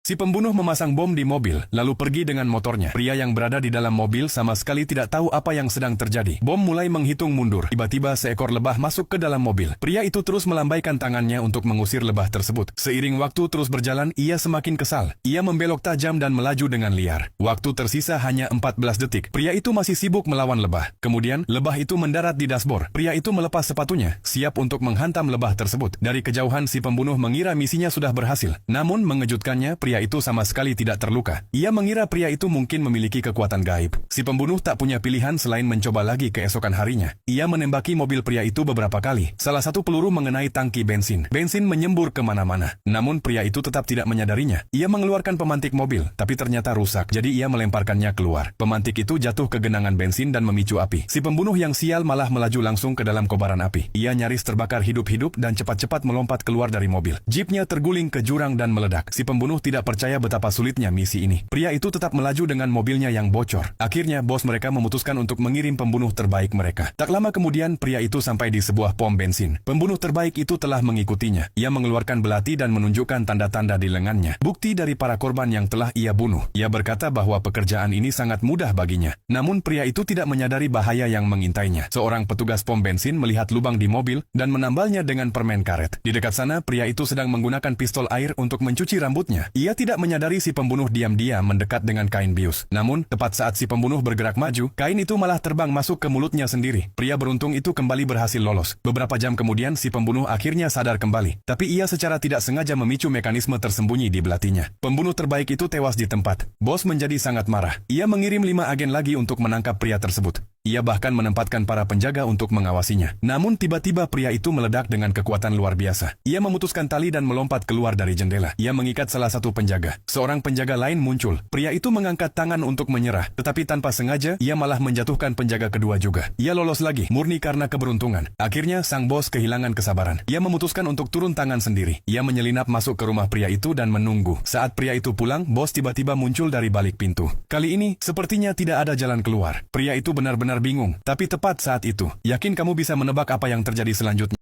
Si pembunuh memasang bom di mobil, lalu pergi dengan motornya. Pria yang berada di dalam mobil sama sekali tidak tahu apa yang sedang terjadi. Bom mulai menghitung mundur. Tiba-tiba seekor lebah masuk ke dalam mobil. Pria itu terus melambaikan tangannya untuk mengusir lebah tersebut. Seiring waktu terus berjalan, ia semakin kesal. Ia membelok tajam dan melaju dengan liar. Waktu tersisa hanya 14 detik. Pria itu masih sibuk melawan lebah. Kemudian, lebah itu mendarat di dashboard. Pria itu melepas sepatunya, siap untuk menghantam lebah tersebut. Dari kejauhan, si pembunuh mengira misinya sudah berhasil. Namun, mengejutkannya, pria itu sama sekali tidak terluka. Ia mengira pria itu mungkin memiliki kekuatan gaib. Si pembunuh tak punya pilihan selain mencoba lagi keesokan harinya. Ia menembaki mobil pria itu beberapa kali. Salah satu peluru mengenai tangki bensin. Bensin menyembur kemana-mana. Namun pria itu tetap tidak menyadarinya. Ia mengeluarkan pemantik mobil, tapi ternyata rusak. Jadi ia melemparkannya keluar. Pemantik itu jatuh ke genangan bensin dan memicu api. Si pembunuh yang sial malah melaju langsung ke dalam kobaran api. Ia nyaris terbakar hidup-hidup dan cepat-cepat melompat keluar dari mobil. Jeepnya terguling ke jurang dan meledak. Si pembunuh tidak percaya betapa sulitnya misi ini. Pria itu tetap melaju dengan mobilnya yang bocor. Akhirnya, bos mereka memutuskan untuk mengirim pembunuh terbaik mereka. Tak lama kemudian, pria itu sampai di sebuah pom bensin. Pembunuh terbaik itu telah mengikutinya. Ia mengeluarkan belati dan menunjukkan tanda-tanda di lengannya. Bukti dari para korban yang telah ia bunuh. Ia berkata bahwa pekerjaan ini sangat mudah baginya. Namun pria itu tidak menyadari bahaya yang mengintainya. Seorang petugas pom bensin melihat lubang di mobil dan menambalnya dengan permen karet. Di dekat sana, pria itu sedang menggunakan pistol air untuk mencuci rambutnya. Ia tidak menyadari si pembunuh diam-diam mendekat dengan kain bius. Namun, tepat saat si pembunuh bergerak maju, kain itu malah terbang masuk ke mulutnya sendiri. Pria beruntung itu kembali berhasil lolos. Beberapa jam kemudian, si pembunuh akhirnya sadar kembali. Tapi ia secara tidak sengaja memicu mekanisme tersembunyi di belatinya. Pembunuh terbaik itu tewas di tempat. Bos menjadi sangat marah. Ia mengirim 5 agen lagi untuk menangkap pria tersebut. Ia bahkan menempatkan para penjaga untuk mengawasinya. Namun tiba-tiba pria itu meledak dengan kekuatan luar biasa. Ia memutuskan tali dan melompat keluar dari jendela. Ia mengikat salah satu penjaga. Seorang penjaga lain muncul. Pria itu mengangkat tangan untuk menyerah. Tetapi tanpa sengaja, ia malah menjatuhkan penjaga kedua juga. Ia lolos lagi, murni karena keberuntungan. Akhirnya, sang bos kehilangan kesabaran. Ia memutuskan untuk turun tangan sendiri. Ia menyelinap masuk ke rumah pria itu dan menunggu. Saat pria itu pulang, bos tiba-tiba muncul dari balik pintu. Kali ini, sepertinya tidak ada jalan keluar. Pria itu benar-benar bingung. Tapi tepat saat itu, yakin kamu bisa menebak apa yang terjadi selanjutnya?